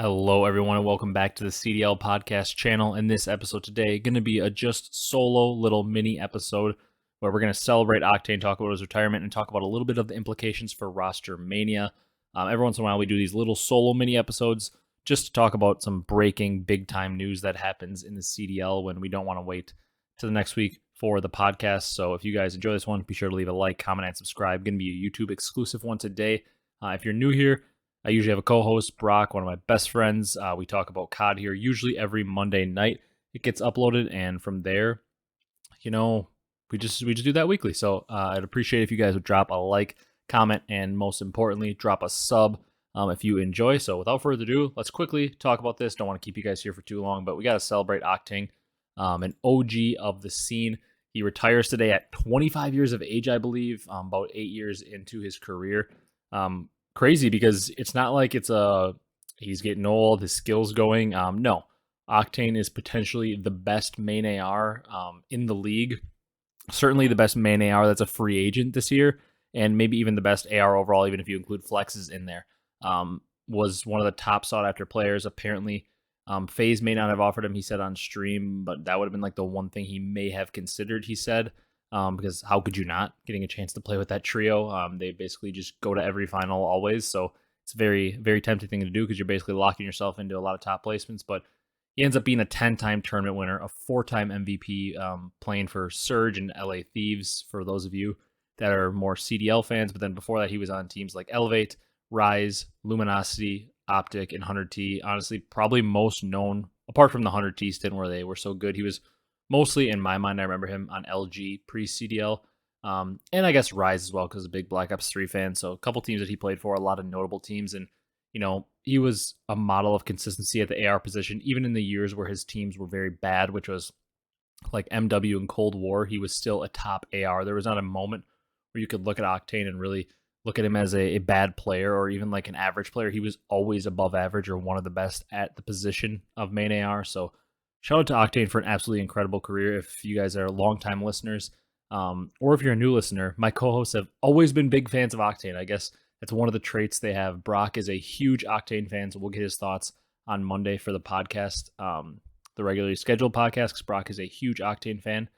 Hello, everyone, and welcome back to the CDL podcast channel. In this episode today, going to be a just solo little mini episode where we're going to celebrate Octane, talk about his retirement, and talk about a little bit of the implications for roster mania. Every once in a while, we do these little solo mini episodes just to talk about some breaking big time news that happens in the CDL when we don't want to wait to the next week for the podcast. So if you guys enjoy this one, be sure to leave a like, comment, and subscribe. Going to be a YouTube exclusive one today. If you're new here, I usually have a co-host, Brock, one of my best friends. We talk about COD here usually every Monday night. It gets uploaded, and from there, we just do that weekly. So I'd appreciate if you guys would drop a like, comment, and most importantly, drop a sub if you enjoy. So without further ado, let's quickly talk about this. Don't want to keep you guys here for too long, but we got to celebrate Octane, an OG of the scene. He retires today at 25 years of age, I believe, about 8 years into his career. Crazy because it's not like he's getting old, his skills going. No, Octane is potentially the best main AR in the league. Certainly the best main AR that's a free agent this year, and maybe even the best AR overall, even if you include flexes in there. Was one of the top sought after players. Apparently, Faze may not have offered him, he said on stream, but that would have been like the one thing he may have considered, he said. Because how could you not, getting a chance to play with that trio? They basically just go to every final always, so it's a very, very tempting thing to do because you're basically locking yourself into a lot of top placements. But he ends up being a 10-time tournament winner, a 4-time MVP, playing for Surge and LA Thieves, for those of you that are more CDL fans. But then before that, he was on teams like Elevate, Rise, Luminosity, Optic, and 100T. Honestly, probably most known, apart from the 100T stint where they were so good, he was mostly, in my mind, I remember him on LG pre-CDL, and I guess Rise as well because a big Black Ops 3 fan. So a couple teams that he played for, a lot of notable teams, and he was a model of consistency at the AR position, even in the years where his teams were very bad, which was like MW and Cold War. He was still a top AR. There was not a moment where you could look at Octane and really look at him as a bad player or even like an average player. He was always above average or one of the best at the position of main AR. So shout out to Octane for an absolutely incredible career. If you guys are longtime listeners, or if you're a new listener, my co-hosts have always been big fans of Octane. I guess that's one of the traits they have. Brock is a huge Octane fan, so we'll get his thoughts on Monday for the podcast, the regularly scheduled podcast, because Brock is a huge Octane fan.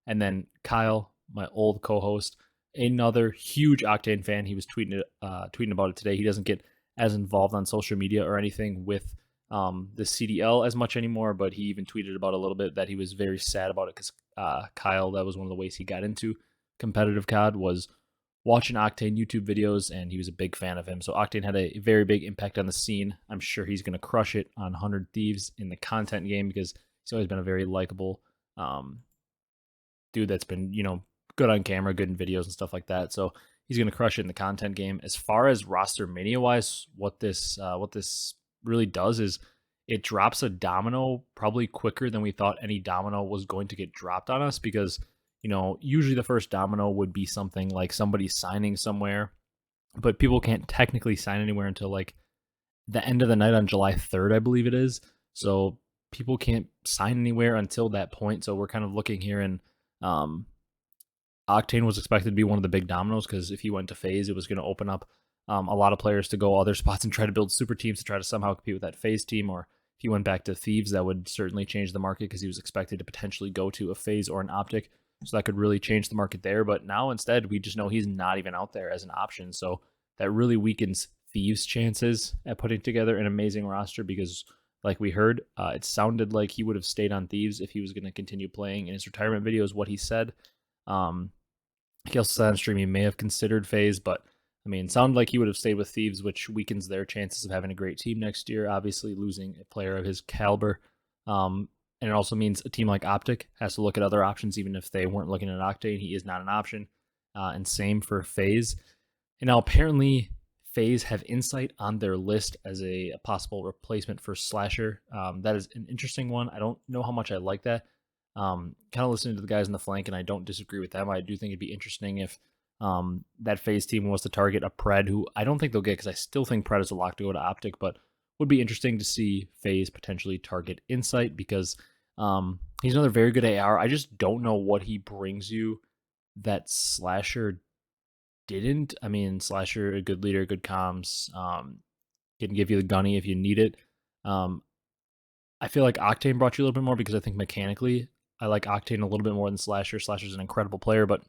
And then Kyle, my old co-host, another huge Octane fan. He was tweeting about it today. He doesn't get as involved on social media or anything with the CDL as much anymore, but he even tweeted about a little bit that he was very sad about it because Kyle, that was one of the ways he got into competitive COD, was watching Octane YouTube videos, and he was a big fan of him. So Octane had a very big impact on the scene. I'm sure he's going to crush it on 100 Thieves in the content game because he's always been a very likable dude that's been, good on camera, good in videos and stuff like that. So he's going to crush it in the content game. As far as roster mania wise, what this really does is it drops a domino probably quicker than we thought any domino was going to get dropped on us, because usually the first domino would be something like somebody signing somewhere, but people can't technically sign anywhere until like the end of the night on July 3rd, I believe it is. So people can't sign anywhere until that point. So we're kind of looking here, and Octane was expected to be one of the big dominoes because if he went to Faze, it was going to open up a lot of players to go other spots and try to build super teams to try to somehow compete with that Faze team. Or if he went back to Thieves, that would certainly change the market because he was expected to potentially go to a Faze or an Optic. So that could really change the market there. But now instead, we just know he's not even out there as an option. So that really weakens Thieves' chances at putting together an amazing roster because, like we heard, it sounded like he would have stayed on Thieves if he was going to continue playing. In his retirement video is what he said. He also said on stream he may have considered Faze, but it sounded like he would have stayed with Thieves, which weakens their chances of having a great team next year. Obviously, losing a player of his caliber. And it also means a team like Optic has to look at other options, even if they weren't looking at Octane. He is not an option. And same for Faze. And now apparently Faze have Insight on their list as a possible replacement for Slasher. That is an interesting one. I don't know how much I like that. Kind of listening to the guys in the flank, and I don't disagree with them. I do think it'd be interesting if that Faze team was to target a Pred, who I don't think they'll get because I still think Pred is a lock to go to Optic, but would be interesting to see Faze potentially target Insight because he's another very good AR. I just don't know what he brings you that Slasher didn't. Slasher, a good leader, good comms, can give you the gunny if you need it. I feel like Octane brought you a little bit more because I think mechanically I like Octane a little bit more than Slasher. Slasher's an incredible player, but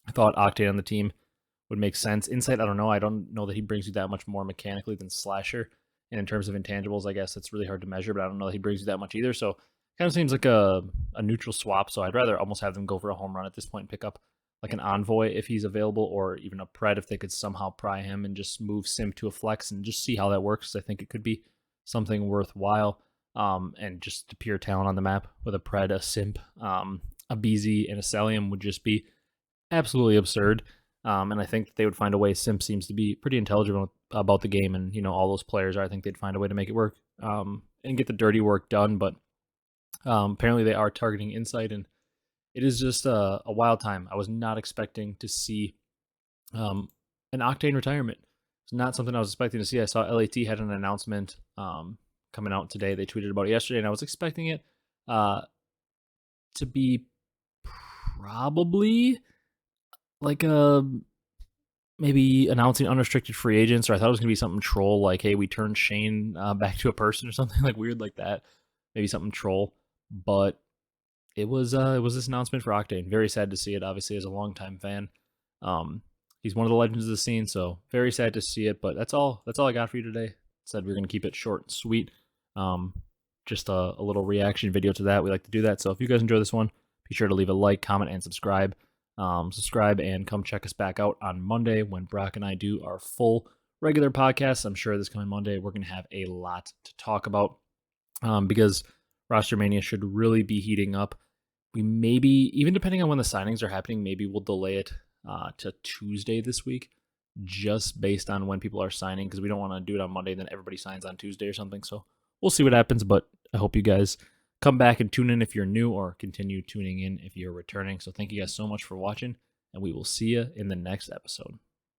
I thought Octane on the team would make sense. Insight, I don't know. I don't know that he brings you that much more mechanically than Slasher. And in terms of intangibles, I guess it's really hard to measure, but I don't know that he brings you that much either. So kind of seems like a neutral swap. So I'd rather almost have them go for a home run at this point and pick up like an Envoy if he's available, or even a Pred if they could somehow pry him and just move Simp to a flex and just see how that works. I think it could be something worthwhile. And just the pure talent on the map with a Pred, a Simp, Abezy, and a Cellium would just be absolutely absurd. And I think they would find a way. Simp seems to be pretty intelligent about the game, and all those players are. I think they'd find a way to make it work and get the dirty work done. But apparently they are targeting Insight, and it is just a wild time. I was not expecting to see an Octane retirement. It's not something I was expecting to see. I saw LAT had an announcement coming out today. They tweeted about it yesterday, and I was expecting it to be probably like maybe announcing unrestricted free agents, or I thought it was gonna be something troll like, hey, we turned Shane back to a person or something like weird like that. Maybe something troll, but it was this announcement for Octane. Very sad to see it. Obviously, as a longtime fan, he's one of the legends of the scene. So very sad to see it. But that's all I got for you today. Said we're gonna keep it short and sweet. Just a little reaction video to that. We like to do that. So if you guys enjoy this one, be sure to leave a like, comment, and subscribe. Subscribe and come check us back out on Monday when Brock and I do our full regular podcast. I'm sure this coming Monday we're going to have a lot to talk about because Roster Mania should really be heating up. We maybe, even depending on when the signings are happening, maybe we'll delay it to Tuesday this week just based on when people are signing, because we don't want to do it on Monday and then everybody signs on Tuesday or something. So we'll see what happens, but I hope you guys come back and tune in if you're new, or continue tuning in if you're returning. So thank you guys so much for watching, and we will see you in the next episode.